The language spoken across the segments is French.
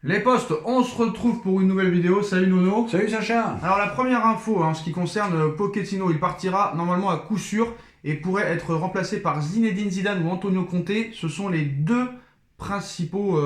Les postes, on se retrouve pour une nouvelle vidéo. Salut Nono. Salut Sacha. Alors la première info, en ce qui concerne Pochettino, il partira normalement à coup sûr et pourrait être remplacé par Zinedine Zidane ou Antonio Conte. Ce sont les deux principaux,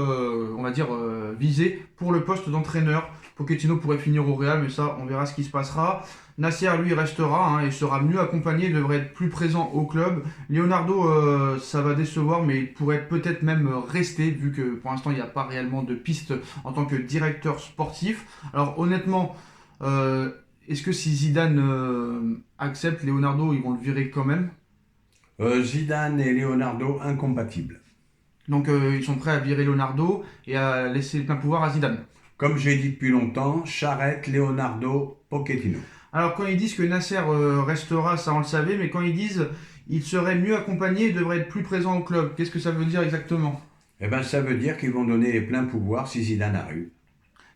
visés pour le poste d'entraîneur. Pochettino pourrait finir au Real, mais ça, on verra ce qui se passera. Nasser, lui, restera et sera mieux accompagné, devrait être plus présent au club. Leonardo, ça va décevoir, mais il pourrait peut-être même rester, vu que pour l'instant, il n'y a pas réellement de piste en tant que directeur sportif. Alors honnêtement, est-ce que si Zidane accepte Leonardo, ils vont le virer quand même? Zidane et Leonardo incompatibles. Donc ils sont prêts à virer Leonardo et à laisser le plein pouvoir à Zidane. Comme j'ai dit depuis longtemps, Charrette, Leonardo, Pochettino. Alors quand ils disent que Nasser restera, ça on le savait, mais quand ils disent il serait mieux accompagné et devrait être plus présent au club, qu'est-ce que ça veut dire exactement? Eh bien, ça veut dire qu'ils vont donner les pleins pouvoirs si Zidane arrive.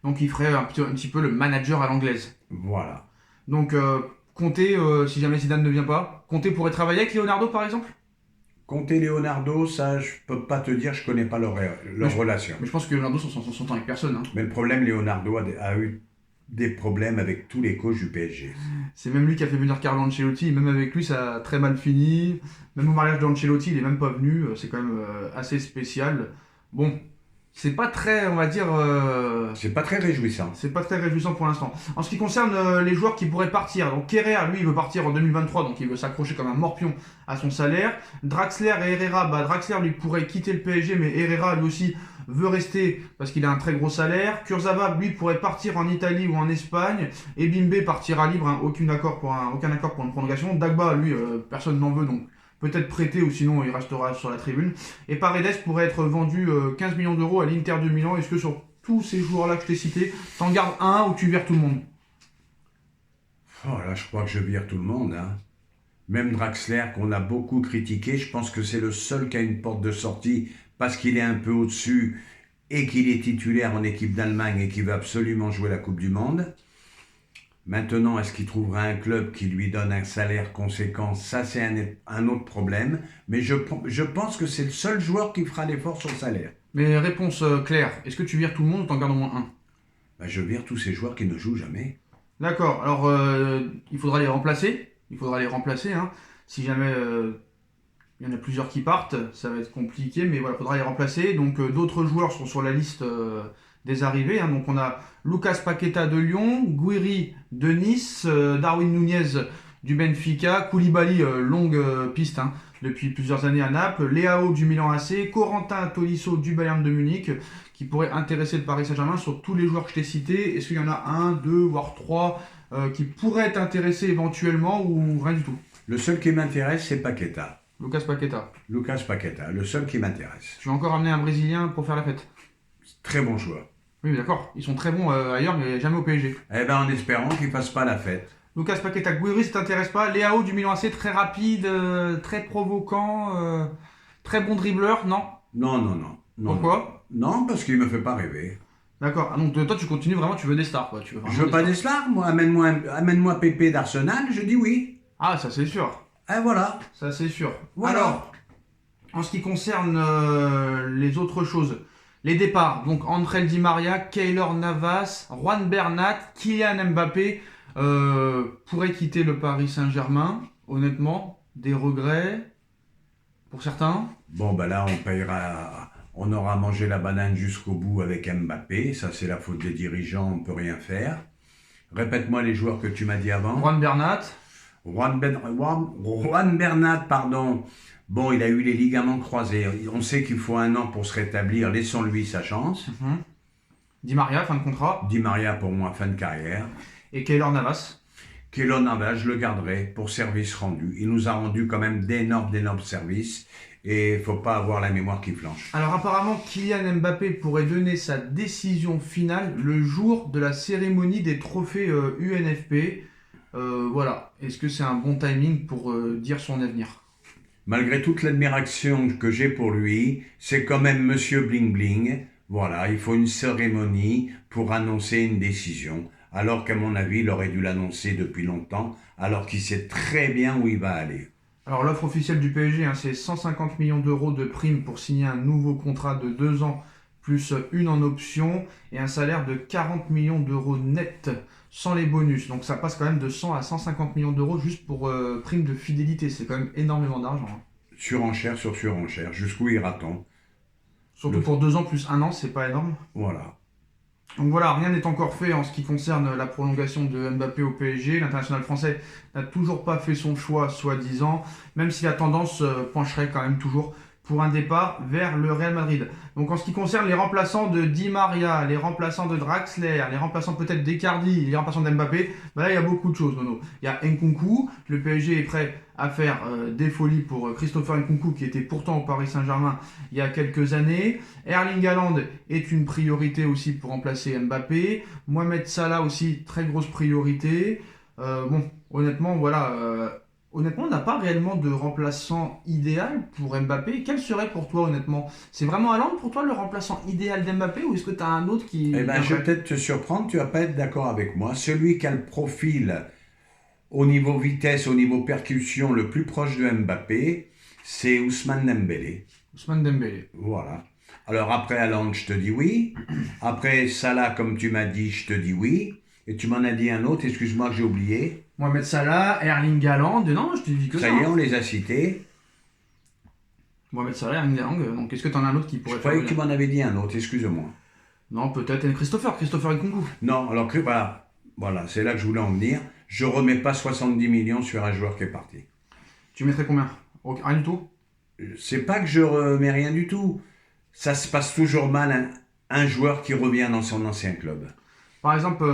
Donc il ferait un petit peu le manager à l'anglaise. Voilà. Donc Conte, si jamais Zidane ne vient pas, Conte pourrait travailler avec Leonardo par exemple? Conte et Leonardo, ça, je peux pas te dire, je connais pas leur relation. Mais je pense que Leonardo s'entend avec personne. Hein. Mais le problème, Leonardo a eu des problèmes avec tous les coachs du PSG. C'est même lui qui a fait venir Carlo Ancelotti, et même avec lui ça a très mal fini. Même au mariage d'Ancelotti, il est même pas venu, c'est quand même assez spécial. Bon, c'est pas très, on va dire, C'est pas très réjouissant. c'est pas très réjouissant pour l'instant. En ce qui concerne les joueurs qui pourraient partir, donc Kerrer, lui, il veut partir en 2023, donc il veut s'accrocher comme un morpion à son salaire. Draxler et Herrera, Draxler lui pourrait quitter le PSG, mais Herrera lui aussi veut rester parce qu'il a un très gros salaire. Kurzawa, lui, pourrait partir en Italie ou en Espagne. Et Bimbe partira libre, hein, aucun accord pour une prolongation. Dagba, lui, personne n'en veut, donc peut-être prêté ou sinon il restera sur la tribune. Et Paredes pourrait être vendu 15 millions d'euros à l'Inter de Milan. Est-ce que sur tous ces joueurs-là que je t'ai cités, t'en gardes un ou tu vires tout le monde? Oh là, je crois que je vire tout le monde. Hein. Même Draxler, qu'on a beaucoup critiqué, je pense que c'est le seul qui a une porte de sortie parce qu'il est un peu au-dessus et qu'il est titulaire en équipe d'Allemagne et qu'il veut absolument jouer la Coupe du Monde. Maintenant, est-ce qu'il trouvera un club qui lui donne un salaire conséquent? Ça, c'est un autre problème. Mais je pense que c'est le seul joueur qui fera l'effort sur le salaire. Mais réponse claire, est-ce que tu vires tout le monde ou t'en gardes au moins un? Ben, je vire tous ces joueurs qui ne jouent jamais. D'accord, alors il faudra les remplacer. Il faudra les remplacer. Hein. Si jamais il y en a plusieurs qui partent, ça va être compliqué, mais voilà, il faudra les remplacer. Donc d'autres joueurs sont sur la liste des arrivées. Hein. Donc on a Lucas Paqueta de Lyon, Guiri de Nice, Darwin Nunez du Benfica, Koulibaly, longue piste hein, depuis plusieurs années à Naples, Leao du Milan AC, Corentin Tolisso du Bayern de Munich, qui pourrait intéresser le Paris Saint-Germain. Sur tous les joueurs que je t'ai cités, est-ce qu'il y en a un, deux, voire trois qui pourraient t'intéresser éventuellement ou rien du tout? Le seul qui m'intéresse, c'est Paqueta. Lucas Paqueta. Lucas Paqueta, le seul qui m'intéresse. Tu vas encore amener un Brésilien pour faire la fête? Très bon joueur. Oui, mais d'accord. Ils sont très bons ailleurs, mais jamais au PSG. Eh ben, en espérant qu'il ne fasse pas la fête. Lucas Paqueta, Guiri, ça t'intéresse pas? Leao du Milan AC, très rapide, très provoquant, très bon dribbleur, non? Non, non, non. Non, Pourquoi? non, parce qu'il ne me fait pas rêver. D'accord. Ah, donc toi, tu continues vraiment, tu veux des stars, quoi. Tu veux vraiment Je veux des pas stars. des stars, moi. Amène-moi Pépé d'Arsenal, je dis oui. Ah, ça c'est sûr. Et voilà. Ça c'est sûr. Voilà. Alors, en ce qui concerne les autres choses, les départs, donc André Di Maria, Keylor Navas, Juan Bernat, Kylian Mbappé pourraient quitter le Paris Saint-Germain. Honnêtement, des regrets pour certains. Bon, ben là, on aura mangé la banane jusqu'au bout avec Mbappé. Ça, c'est la faute des dirigeants, on ne peut rien faire. Répète-moi les joueurs que tu m'as dit avant. Juan Bernat, Juan Bernat, pardon. Bon, il a eu les ligaments croisés. On sait qu'il faut 1 an pour se rétablir. Laissons-lui sa chance. Di Maria, fin de contrat, Di Maria, pour moi, fin de carrière. et Keylor Navas. Keylor Navas, je le garderai pour service rendu. Il nous a rendu quand même d'énormes services. Et il ne faut pas avoir la mémoire qui flanche. Alors apparemment, Kylian Mbappé pourrait donner sa décision finale le jour de la cérémonie des trophées UNFP. Voilà, est-ce que c'est un bon timing pour dire son avenir? Malgré toute l'admiration que j'ai pour lui, c'est quand même Monsieur Bling Bling. Voilà, il faut une cérémonie pour annoncer une décision. Alors qu'à mon avis, il aurait dû l'annoncer depuis longtemps, alors qu'il sait très bien où il va aller. Alors l'offre officielle du PSG, hein, c'est 150 millions d'euros de primes pour signer un nouveau contrat de 2 ans plus une en option et un salaire de 40 millions d'euros net sans les bonus. Donc ça passe quand même de 100 à 150 millions d'euros juste pour prime de fidélité. C'est quand même énormément d'argent, hein. Surenchère sur surenchère, jusqu'où ira-t-on? Surtout pour 2 ans plus 1 an, c'est pas énorme. Voilà. Donc voilà, rien n'est encore fait en ce qui concerne la prolongation de Mbappé au PSG. L'international français n'a toujours pas fait son choix, soi-disant, même si la tendance pencherait quand même toujours pour un départ vers le Real Madrid. Donc en ce qui concerne les remplaçants de Di Maria, les remplaçants de Draxler, les remplaçants peut-être d'Icardi, les remplaçants d'Mbappé, bah là il y a beaucoup de choses, Nono. Il y a Nkunku, le PSG est prêt à faire des folies pour Christopher Nkunku qui était pourtant au Paris Saint-Germain il y a quelques années. Erling Haaland est une priorité aussi pour remplacer Mbappé. Mohamed Salah aussi, très grosse priorité. Bon, honnêtement, voilà... Honnêtement, on n'a pas réellement de remplaçant idéal pour Mbappé. Quel serait pour toi, honnêtement? C'est vraiment Haaland pour toi le remplaçant idéal d'Mbappé ou est-ce que tu as un autre qui... Eh bien, je vais peut-être te surprendre, tu vas pas être d'accord avec moi. Celui qui a le profil au niveau vitesse, au niveau percussion le plus proche de Mbappé, c'est Ousmane Dembélé. Ousmane Dembélé. Voilà. Alors après Haaland, je te dis oui. Après Salah, comme tu m'as dit, je te dis oui. Et tu m'en as dit un autre, excuse-moi que j'ai oublié. Mohamed Salah, Erling Haaland, non, je te dis que ça. Ça y est, on les a cités. Mohamed Salah, Erling Haaland, donc est-ce que tu en as un autre qui pourrait Je faire... croyais que tu m'en avais dit un autre, excuse-moi. Non, peut-être Christopher Nkunku. Non, alors que voilà, c'est là que je voulais en venir. Je remets pas 70 millions sur un joueur qui est parti. Tu mettrais combien? Rien du tout? C'est pas que je remets rien du tout. Ça se passe toujours mal, un joueur qui revient dans son ancien club. Par exemple,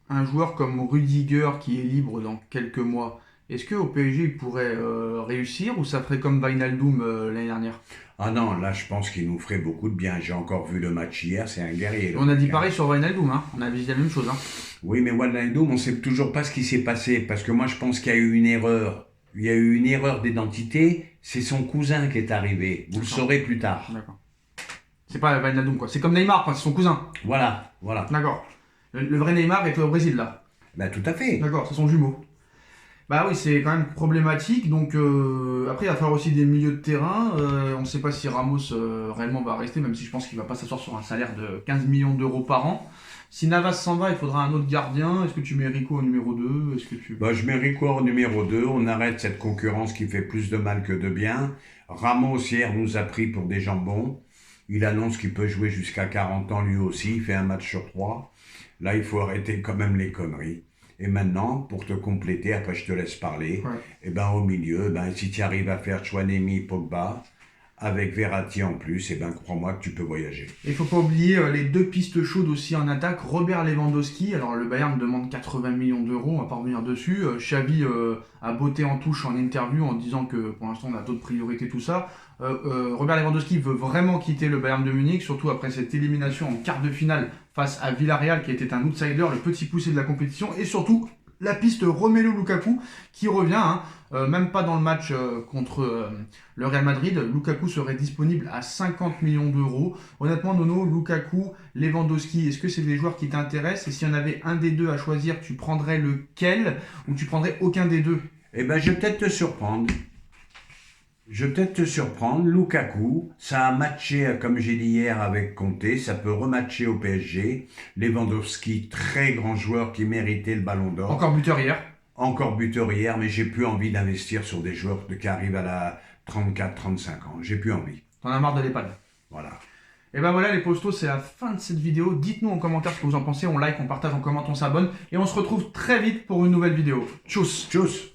un joueur comme Rudiger qui est libre dans quelques mois, est-ce qu'au PSG il pourrait réussir ou ça ferait comme Wijnaldum l'année dernière? Ah non, là je pense qu'il nous ferait beaucoup de bien. J'ai encore vu le match hier, c'est un guerrier. On a dit pareil sur Wijnaldum, hein. On a dit la même chose, hein. Oui, mais Wijnaldum, on ne sait toujours pas ce qui s'est passé parce que moi je pense qu'il y a eu une erreur. Il y a eu une erreur d'identité. C'est son cousin qui est arrivé. Vous le saurez plus tard. D'accord. C'est pas Wijnaldum, quoi. C'est comme Neymar, quoi. C'est son cousin. Voilà. D'accord. Le vrai Neymar est au Brésil, là. Ben, tout à fait. D'accord, c'est son jumeau. Bah oui, c'est quand même problématique. Donc après, il va falloir aussi des milieux de terrain. On ne sait pas si Ramos réellement va rester, même si je pense qu'il va pas s'asseoir sur un salaire de 15 millions d'euros par an. Si Navas s'en va, il faudra un autre gardien. Est-ce que tu mets Rico au numéro 2? Est-ce que tu... Je mets Rico au numéro 2. On arrête cette concurrence qui fait plus de mal que de bien. Ramos, hier, nous a pris pour des jambons. Il annonce qu'il peut jouer jusqu'à 40 ans lui aussi. Il fait un match sur 3. Là, il faut arrêter quand même les conneries. Et maintenant, pour te compléter, après je te laisse parler, et au milieu, si tu arrives à faire Chouanemi, Pogba, avec Verratti en plus, crois-moi que tu peux voyager. Il ne faut pas oublier les 2 pistes chaudes aussi en attaque. Robert Lewandowski, alors le Bayern demande 80 millions d'euros, on va pas revenir dessus. Xavi a botté en touche en interview en disant que pour l'instant on a d'autres priorités, tout ça. Robert Lewandowski veut vraiment quitter le Bayern de Munich, surtout après cette élimination en quart de finale face à Villarreal qui était un outsider, le petit poussé de la compétition, et surtout la piste Romelu Lukaku qui revient, même pas dans le match contre le Real Madrid. Lukaku serait disponible à 50 millions d'euros. Honnêtement, Nono, Lukaku, Lewandowski, est-ce que c'est des joueurs qui t'intéressent? Et s'il y en avait un des deux à choisir, tu prendrais lequel ou tu prendrais aucun des deux? Je vais peut-être te surprendre. Lukaku, ça a matché, comme j'ai dit hier, avec Conte. Ça peut rematcher au PSG. Lewandowski, très grand joueur qui méritait le ballon d'or. Encore buteur hier, mais j'ai plus envie d'investir sur des joueurs qui arrivent à la 34-35 ans. J'ai plus envie. T'en as marre de l'EHPAD. Voilà. Et voilà les postos, c'est la fin de cette vidéo. Dites-nous en commentaire ce que vous en pensez. On like, on partage, on commente, on s'abonne. Et on se retrouve très vite pour une nouvelle vidéo. Tchuss. Tchuss.